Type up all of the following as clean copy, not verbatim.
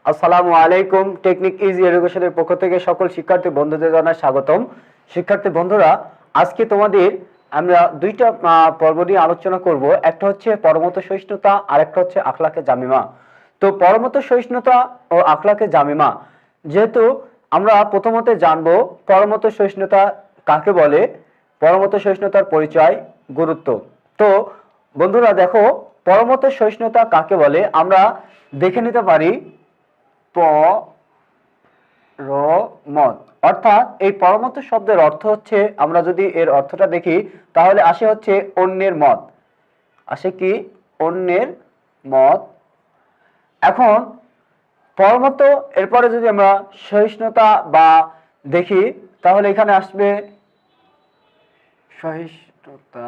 আসসালামু আলাইকুম। Technique easy এডুকেশনের পক্ষ থেকে সকল শিক্ষার্থী বন্ধুদের জানাই স্বাগতম। শিক্ষার্থী বন্ধুরা, আজকে তোমাদের আমরা দুইটা পর্ব নিয়ে আলোচনা করব। একটা হচ্ছে পরমত সহিষ্ণুতা আর একটা হচ্ছে আখলাকে জামিমা। তো পরমত সহিষ্ণুতা ও আখলাকে জামিমা, যেহেতু আমরা প্রথমত জানবো পরমত সহিষ্ণুতা কাকে বলে, পরমত সহিষ্ণুতার পরিচয়, গুরুত্ব। তো বন্ধুরা দেখো, পরমত সহিষ্ণুতা কাকে বলে আমরা দেখে নিতে পারি। পরমত অর্থাৎ এই পরমত শব্দের অর্থ হচ্ছে, আমরা যদি এর অর্থটা দেখি তাহলে আসে হচ্ছে অন্যের মত। আসে কি? অন্যের মত। এখন পরমত, এরপরে যদি আমরা সহিষ্ণুতা বা দেখি তাহলে এখানে আসবে সহিষ্ণুতা।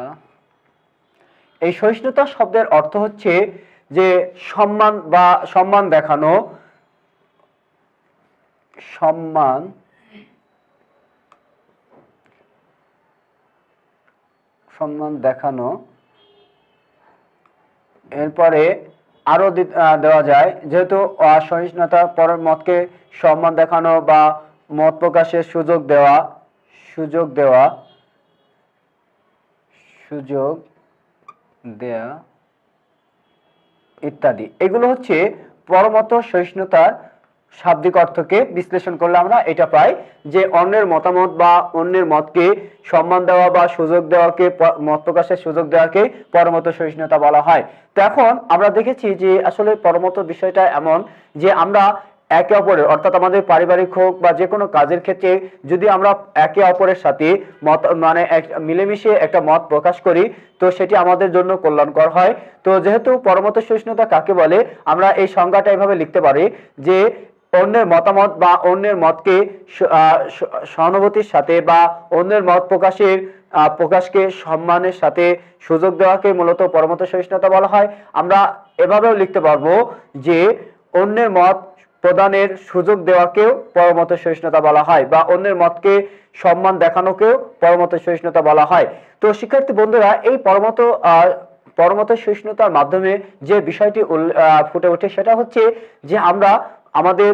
এই সহিষ্ণুতা শব্দের অর্থ হচ্ছে যে সম্মান বা সম্মান দেখানো, সম্মান দেখানো। এরপরে আরো দেওয়া যায়, যেহেতু সহিষ্ণুতা পরের মতকে সম্মান দেখানো বা মত প্রকাশের সুযোগ দেওয়া ইত্যাদি, এগুলো হচ্ছে পরমত সহিষ্ণুতার শাব্দিক অর্থকে বিশ্লেষণ করলে আমরা এটা পাই যে অন্যের মতামত বা অন্যের মতকে সম্মান দেওয়া বা সুযোগ দেওয়াকে, মত প্রকাশের সুযোগ দেওয়াকে পরমত সহিষ্ণুতা বলা হয়। তো এখন আমরা দেখেছি যে আসলে পরমত বিষয়টা এমন যে আমরা একে অপরের, অর্থাৎ আমাদের পারিবারিক হোক বা যে কোনো কাজের ক্ষেত্রে যদি আমরা একে অপরের সাথে মত মিলেমিশে একটা মত প্রকাশ করি তো সেটি আমাদের জন্য কল্যাণকর হয়। তো যেহেতু পরমত সহিষ্ণুতা কাকে বলে আমরা এই সংজ্ঞাটা এভাবে লিখতে পারি যে অন্যের মতামত বা অন্যের মতকে সহানুভূতির সাথে বা অন্যের মত প্রকাশকে সম্মানের সাথে সুযোগ দেওয়াকে মূলত পরমত সহিষ্ণুতা বলা হয়। আমরা এভাবেও লিখতে পারবো যে অন্যের মত প্রদানের সুযোগ দেওয়াকেও পরমত সহিষ্ণুতা বলা হয় বা অন্যের মতকে সম্মান দেখানোকেও পরমত সহিষ্ণুতা বলা হয়। তো শিক্ষার্থী বন্ধুরা, এই পরমত সহিষ্ণুতার মাধ্যমে যে বিষয়টি ফুটে ওঠে সেটা হচ্ছে যে আমরা আমাদের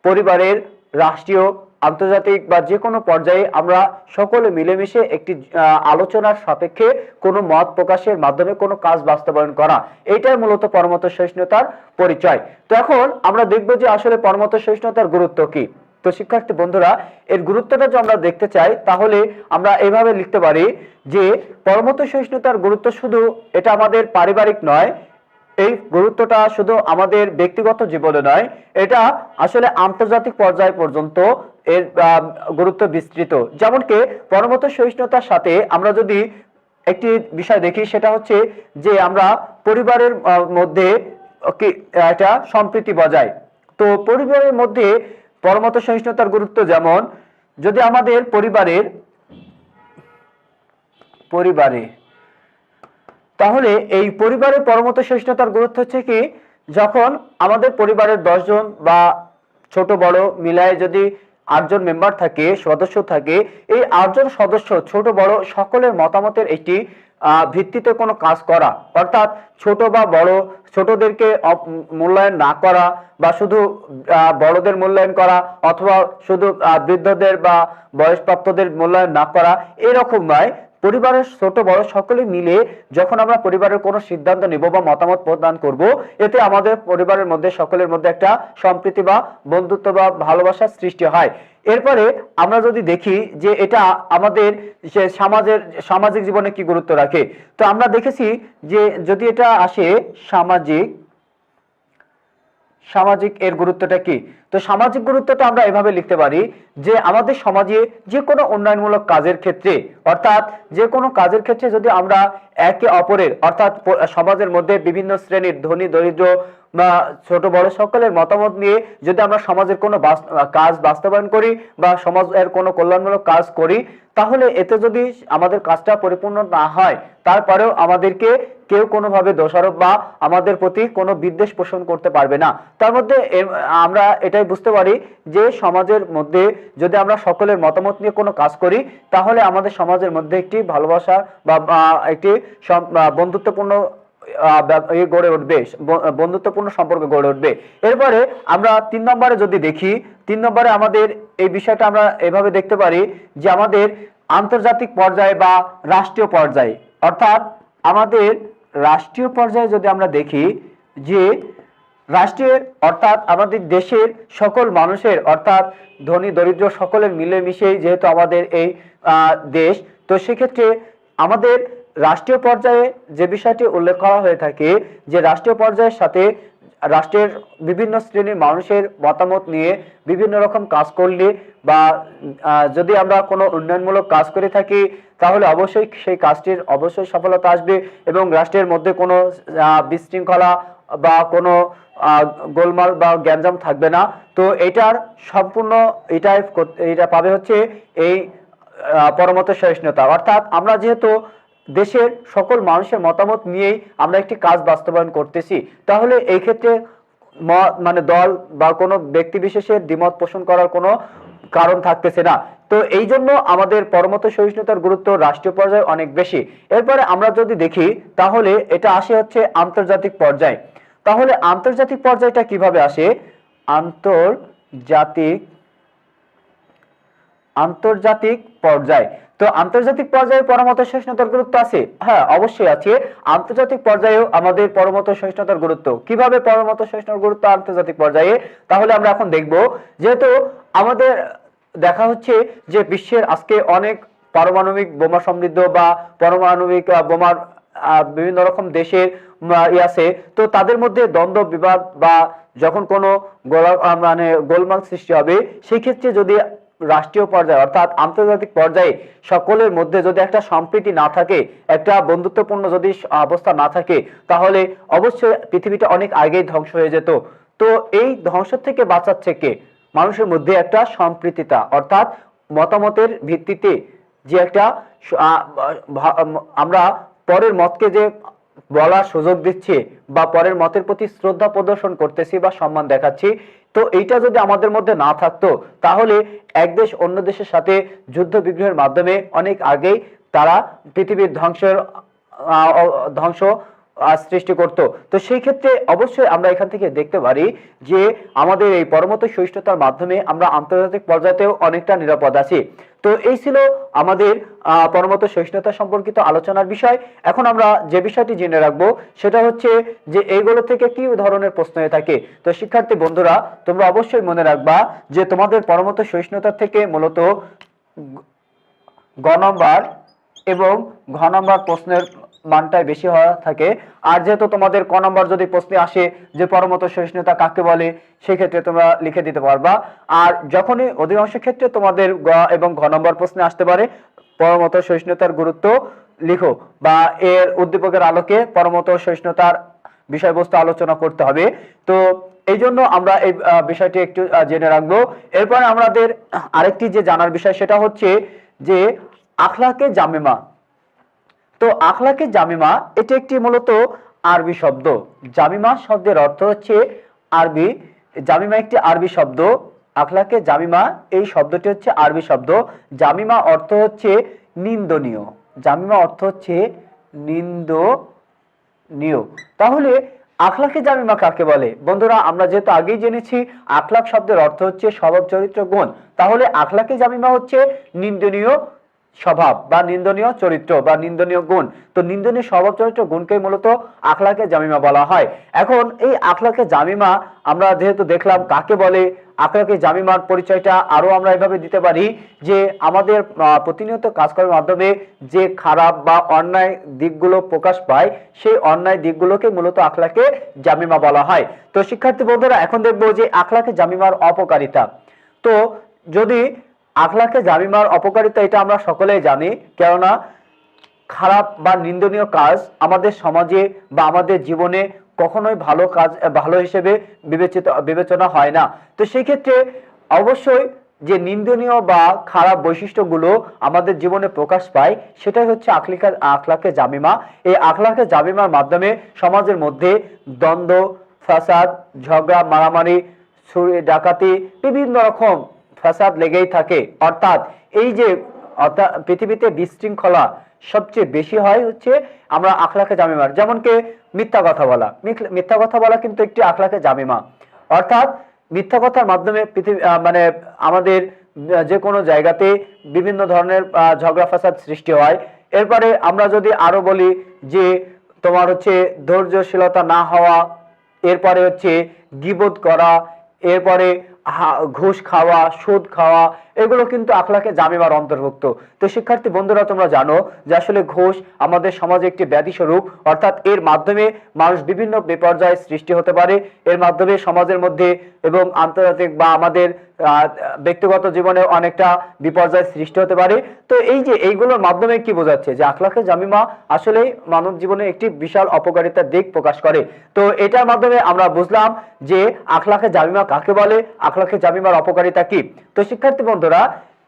পরিবারের, রাষ্ট্রীয়, আন্তর্জাতিক বা যে কোনো পর্যায়ে আমরা সকলে মিলেমিশে একটি আলোচনার সাপেক্ষে কোনো মত প্রকাশের মাধ্যমে কোনো কাজ বাস্তবায়ন করা, এটাই মূলত পরমত সহিষ্ণুতার পরিচয়। তো এখন আমরা দেখব যে আসলে পরমত সহিষ্ণুতার গুরুত্ব কি। তো শিক্ষার্থী বন্ধুরা, এর গুরুত্বটা যদি আমরা দেখতে চাই তাহলে আমরা এইভাবে লিখতে পারি যে পরমত সহিষ্ণুতার গুরুত্ব শুধু এটা আমাদের পারিবারিক নয়, এই গুরুত্বটা শুধু আমাদের ব্যক্তিগত জীবনে নয়, এটা আসলে আন্তর্জাতিক পর্যায় পর্যন্ত এর গুরুত্ব বিস্তৃত। যেমন কি পরমত সহিষ্ণুতার সাথে আমরা যদি একটি বিষয় দেখি সেটা হচ্ছে যে আমরা পরিবারের মধ্যে এটা সম্প্রীতি বজায়। তো পরিবারের মধ্যে পরমত সহিষ্ণুতার গুরুত্ব যেমন, যদি আমাদের পরিবারে তাহলে এই পরিবারের পরমত সহিষ্ণুতার গুরুত্ব হচ্ছে কি, যখন আমাদের পরিবারের 10 জন বা ছোট বড় মিলায় যদি 8 জন মেম্বার থাকে, সদস্য থাকে, এই 8 জন সদস্য ছোট বড় সকলের মতামতের একটি ভিত্তিতে কোনো কাজ করা, অর্থাৎ ছোট বা বড়, ছোটদেরকে মূল্যায়ন না করা বা শুধু বড়দের মূল্যায়ন করা অথবা শুধু বৃদ্ধদের বা বয়সপ্রাপ্তদের মূল্যায়ন না করা, এরকম নয়। পরিবারের ছোট বড় সকলে মিলে যখন আমরা পরিবারের কোনো সিদ্ধান্ত নেব বা মতামত প্রদান করব, এতে আমাদের পরিবারের মধ্যে সকলের মধ্যে একটা সম্প্রীতি বা বন্ধুত্ব বা ভালোবাসার সৃষ্টি হয়। এরপরে আমরা যদি দেখি যে এটা আমাদের সামাজিক জীবনে কি গুরুত্ব রাখে, তো আমরা দেখেছি যে যদি এটা আসে সামাজিক এর গুরুত্বটা কি। তো সামাজিক গুরুত্বটা আমরা এভাবে লিখতে পারি যে আমাদের সমাজে যে কোনো উন্নয়নমূলক কাজের ক্ষেত্রে, অর্থাৎ যে কোনো কাজের ক্ষেত্রে যদি আমরা একে অপরের, অর্থাৎ সমাজের মধ্যে বিভিন্ন শ্রেণীর ধনী দরিদ্র বা ছোট বড় সকলের মতামত নিয়ে যদি আমরা সমাজের কোনো কাজ বাস্তবায়ন করি বা সমাজের কোনো কল্যাণমূলক কাজ করি, তাহলে এতে যদি আমাদের কাজটা পরিপূর্ণ না হয় তারপরেও আমাদেরকে কেউ কোনোভাবে দোষারোপ বা আমাদের প্রতি কোনো বিদ্বেষ পোষণ করতে পারবে না। তার মধ্যে আমরা এটাই বুঝতে পারি যে সমাজের মধ্যে যদি আমরা সকলের মতামত নিয়ে কোনো কাজ করি তাহলে আমাদের সমাজের মধ্যে একটি ভালোবাসা বা একটি বন্ধুত্বপূর্ণ গড়ে উঠবে, বন্ধুত্বপূর্ণ সম্পর্ক গড়ে উঠবে। এরপরে আমরা 3 নম্বরে যদি দেখি, 3 নম্বরে আমাদের এই বিষয়টা আমরা এভাবে দেখতে পারি যে আমাদের আন্তর্জাতিক পর্যায়ে বা রাষ্ট্রীয় পর্যায়ে, অর্থাৎ আমাদের রাষ্ট্রীয় পর্যায়ে যদি আমরা দেখি যে রাষ্ট্রের অর্থাৎ আমাদের দেশের সকল মানুষের অর্থাৎ ধনী দরিদ্র সকলের মিলেমিশেই যেহেতু আমাদের এই দেশ, তো সেক্ষেত্রে আমাদের রাষ্ট্রীয় পর্যায়ে যে বিষয়টি উল্লেখ করা হয়ে থাকে যে রাষ্ট্রীয় পর্যায়ের সাথে রাষ্ট্রের বিভিন্ন শ্রেণীর মানুষের মতামত নিয়ে বিভিন্ন রকম কাজ করলে বা যদি আমরা কোনো উন্নয়নমূলক কাজ করে থাকি তাহলে অবশ্যই সেই কাজটির অবশ্যই সফলতা আসবে এবং রাষ্ট্রের মধ্যে কোনো বিশৃঙ্খলা বা কোনো গোলমাল বা গ্যাঞ্জাম থাকবে না। তো এটার সম্পূর্ণ এটা পাবে হচ্ছে এই পরমত সহিষ্ণুতা, অর্থাৎ আমরা যেহেতু দেশের সকল মানুষের মতামত নিয়েই আমরা একটি কাজ বাস্তবায়ন করতেছি, তাহলে এই ক্ষেত্রে মানে দল বা কোনো ব্যক্তি বিশেষের দ্বিমত পোষণ করার কোনো কারণ থাকতেছে না। তো এই জন্য আমাদের পরমত সহিষ্ণুতার গুরুত্ব রাষ্ট্রীয় পর্যায়ে অনেক বেশি। এরপরে আমরা যদি দেখি তাহলে এটা আসে হচ্ছে আন্তর্জাতিক পর্যায়ে। তাহলে আন্তর্জাতিক পর্যায়টা কিভাবে আসে? আন্তর্জাতিক পর্যায়। তো আন্তর্জাতিক পর্যায়ে পরমত সহিষ্ণুতার গুরুত্ব আছে, হ্যাঁ অবশ্যই আছে। আন্তর্জাতিক পর্যায়েও আমাদের পরমত সহিষ্ণুতার গুরুত্ব। কিভাবে পরমত সহিষ্ণুতার গুরুত্ব আন্তর্জাতিক পর্যায়ে? তাহলে আমরা এখন দেখব, যেহেতু আমাদের দেখা হচ্ছে যে বিশ্বের আজকে অনেক পারমাণবিক বোমা সমৃদ্ধ বা পারমাণবিক বোমার বিভিন্ন রকম দেশের আছে, তো তাদের মধ্যে দ্বন্দ্ব বিবাদ বা যখন কোনো মানে গোলমাল সৃষ্টি হবে, সেই ক্ষেত্রে যদি রাষ্ট্রীয় পর্যায়ে অর্থাৎ আন্তর্জাতিক পর্যায়ে সকলের মধ্যে যদি একটা সম্প্রীতি না থাকে, একটা বন্ধুত্বপূর্ণ যদি অবস্থা না থাকে, তাহলে অবশ্যই পৃথিবীটা অনেক আগেই ধ্বংস হয়ে যেত। তো এই ধ্বংস থেকে বাঁচাচ্ছে কে? মানুষের মধ্যে একটা সম্প্রীতিতা, অর্থাৎ মতামতের ভিত্তিতে যে একটা আমরা পরের মতকে যে বলার সুযোগ দিচ্ছি বা পরের মতের প্রতি শ্রদ্ধা প্রদর্শন করতেছি বা সম্মান দেখাচ্ছি, তো এইটা যদি আমাদের মধ্যে না থাকতো তাহলে এক দেশ অন্য দেশের সাথে যুদ্ধ বিগ্রহের মাধ্যমে অনেক আগেই তারা পৃথিবীর ধ্বংস সৃষ্টি করত। তো সেই ক্ষেত্রে অবশ্যই আমরা এখান থেকে দেখতে পারি যে আমাদের এই পরমত সহিষ্ণুতার মাধ্যমে আমরা আন্তর্জাতিক পর্যায়েও অনেকটা নিরাপদ আছি। তো এই ছিল আমাদের পরমত সহিষ্ণুতা সম্পর্কিত আলোচনার বিষয়। এখন আমরা যে বিষয়টি জেনে রাখবো সেটা হচ্ছে যে এইগুলো থেকে কি ধরনের প্রশ্ন হয়ে থাকে। তো শিক্ষার্থী বন্ধুরা, তোমরা অবশ্যই মনে রাখবা যে তোমাদের পরমত সহিষ্ণুতা থেকে মূলত গ নম্বর এবং ঘ নম্বর প্রশ্নের মানটাই বেশি হওয়া থাকে। আর যেহেতু তোমাদের ক নম্বর যদি প্রশ্নে আসে যে পরমত সহিষ্ণুতা কাকে বলে, সেক্ষেত্রে তোমরা লিখে দিতে পারবা। আর যখনই অধিকাংশ ক্ষেত্রে তোমাদের গ এবং ঘ নম্বর প্রশ্নে আসতে পারে পরমত সহিষ্ণুতার গুরুত্ব লিখো বা এর উদ্দীপকের আলোকে পরমত সহিষ্ণুতার বিষয়বস্তু আলোচনা করতে হবে। তো এই জন্য আমরা এই বিষয়টি একটু জেনে রাখবো। এরপর আমাদের আরেকটি যে জানার বিষয় সেটা হচ্ছে যে আখলাকে জামেমা। তো আখলাকে জামিমা এটা একটি মূলত আরবি শব্দ। জামিমা শব্দের অর্থ হচ্ছে আরবি, জামিমা একটি আরবি শব্দ। আখলাকে জামিমা এই শব্দটি হচ্ছে আরবি শব্দ। জামিমা অর্থ হচ্ছে নিন্দনীয়। জামিমা অর্থ হচ্ছে নিন্দনীয়। তাহলে আখলাকে জামিমা কাকে বলে? বন্ধুরা, আমরা যেহেতু আগেই জেনেছি আখলাক শব্দের অর্থ হচ্ছে স্বভাব চরিত্র গুণ, তাহলে আখলাকে জামিমা হচ্ছে নিন্দনীয় স্বভাব বা নিন্দনীয় চরিত্র বা নিন্দনীয় গুণ। তো নিন্দনীয় স্বভাব চরিত্র গুণকে মূলত আখলাকে জামিমা বলা হয়। এখন এই আখলাকে জামিমা আমরা যেহেতু দেখলাম কাকে বলে, আখলাকে জামিমার পরিচয়টা আরো আমরা এভাবে দিতে পারি যে আমাদের প্রতিনিয়ত কাজকর্মের মাধ্যমে যে খারাপ বা অন্যায় দিকগুলো প্রকাশ পায়, সেই অন্যায় দিকগুলোকে মূলত আখলাকে জামিমা বলা হয়। তো শিক্ষার্থী বন্ধুরা, এখন দেখবো যে আখলাকে জামিমার অপকারিতা। তো যদি আখলাকে জামিমার অপকারিতা, এটা আমরা সকলেই জানি, কেননা খারাপ বা নিন্দনীয় কাজ আমাদের সমাজে বা আমাদের জীবনে কখনোই ভালো হিসেবে বিবেচনা হয় না। তো সেই ক্ষেত্রে অবশ্যই যে নিন্দনীয় বা খারাপ বৈশিষ্ট্যগুলো আমাদের জীবনে প্রকাশ পায় সেটাই হচ্ছে আখলাকে জামিমা। এই আখলাকে জামিমার মাধ্যমে সমাজের মধ্যে দ্বন্দ্ব, ফাসাদ, ঝগড়া, মারামারি, চুরি, ডাকাতি, বিভিন্ন রকম ফাসাদ লেগেই থাকে। অর্থাৎ এই যে পৃথিবীতে বিশৃঙ্খলা, সবচেয়ে বেশি হয় হচ্ছে আমরা আখলাকে জামিমার, যেমন কি মিথ্যা কথা বলা। মিথ্যা কথা বলা কিন্তু একটি আখলাকে জামিমা, অর্থাৎ মিথ্যা কথার মাধ্যমে পৃথিবী মানে আমাদের যে কোনো জায়গাতে বিভিন্ন ধরনের ঝগড়া ফাসাদ সৃষ্টি হয়। এরপরে আমরা যদি আরো বলি যে তোমার হচ্ছে ধৈর্যশীলতা না হওয়া, এরপরে হচ্ছে গীবত করা, এরপরে ঘুষ খাওয়া, সুদ খাওয়া, এগুলো কিন্তু আখলাকে জামিমার অন্তর্ভুক্ত। তো শিক্ষার্থী বন্ধুরা, তোমরা জানো যে আসলে ঘুষ আমাদের সমাজে একটি ব্যাধি স্বরূপ, অর্থাৎ এর মাধ্যমে মানুষ বিভিন্ন বিপর্যয়ের সৃষ্টি হতে পারে। এর মাধ্যমে সমাজের মধ্যে এবং আন্তর্জাতিক বা আমাদের ব্যক্তিগত জীবনে অনেকটা বিপর্যয়ের সৃষ্টি হতে পারে। তো এই যে এইগুলোর মাধ্যমে কি বোঝাচ্ছে যে আখলাকে জামিমা আসলে মানব জীবনে একটি বিশাল অপকারিতার দিক প্রকাশ করে। তো এটার মাধ্যমে আমরা বুঝলাম যে আখলাকে জামিমা কাকে বলে, আখলাকে জামিমার অপকারিতা কি। তো শিক্ষার্থী বন্ধুরা,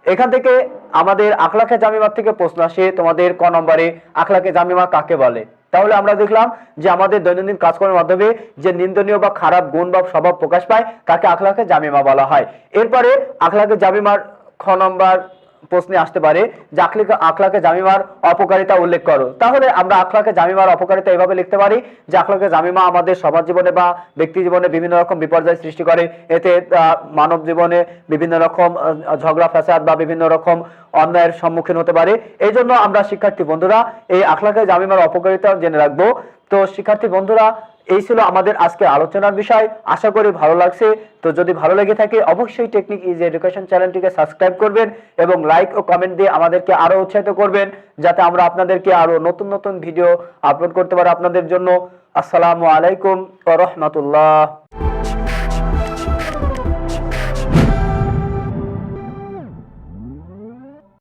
এখান থেকে আমাদের আখলাকে জামিমার থেকে প্রশ্ন আসে তোমাদের ক নম্বরে, আখলাকে জামিমা কাকে বলে। তাহলে আমরা দেখলাম যে আমাদের দৈনন্দিন কাজকর্মের মাধ্যমে যে নিন্দনীয় বা খারাপ গুণ বা স্বভাব প্রকাশ পায় তাকে আখলাকে জামিমা বলা হয়। এরপরে আখলাকে জামিমার খ নম্বর প্রশ্নে আসতে পারে যে আখলাকে জামিমার অপকারিতা উল্লেখ করো। তাহলে আমরা আখলাকে জামিমার অপকারিতা এভাবে লিখতে পারি যে আখলাকে জামিমা আমাদের সমাজ জীবনে বা ব্যক্তি জীবনে বিভিন্ন রকম বিপর্যয় সৃষ্টি করে। এতে মানব জীবনে বিভিন্ন রকম ঝগড়া ফাসাদ বা বিভিন্ন রকম অন্যায়ের সম্মুখীন হতে পারে। এই জন্য আমরা শিক্ষার্থী বন্ধুরা এই আখলাকে জামিমার অপকারিতা জেনে রাখবো। তো শিক্ষার্থী বন্ধুরা, এই ছিল আমাদের আজকে আলোচনার বিষয়। আশা করি ভালো লাগছে। তো যদি ভালো লেগে থাকে অবশ্যই টেকনিক ইজ এডুকেশন চ্যানেলটিকে সাবস্ক্রাইব করবেন এবং লাইক ও কমেন্ট দিয়ে আমাদেরকে আরো উৎসাহিত করবেন, যাতে আমরা আপনাদেরকে আরো নতুন নতুন ভিডিও আপলোড করতে পারি আপনাদের জন্য। আসসালামু আলাইকুম ওয়া রাহমাতুল্লাহ।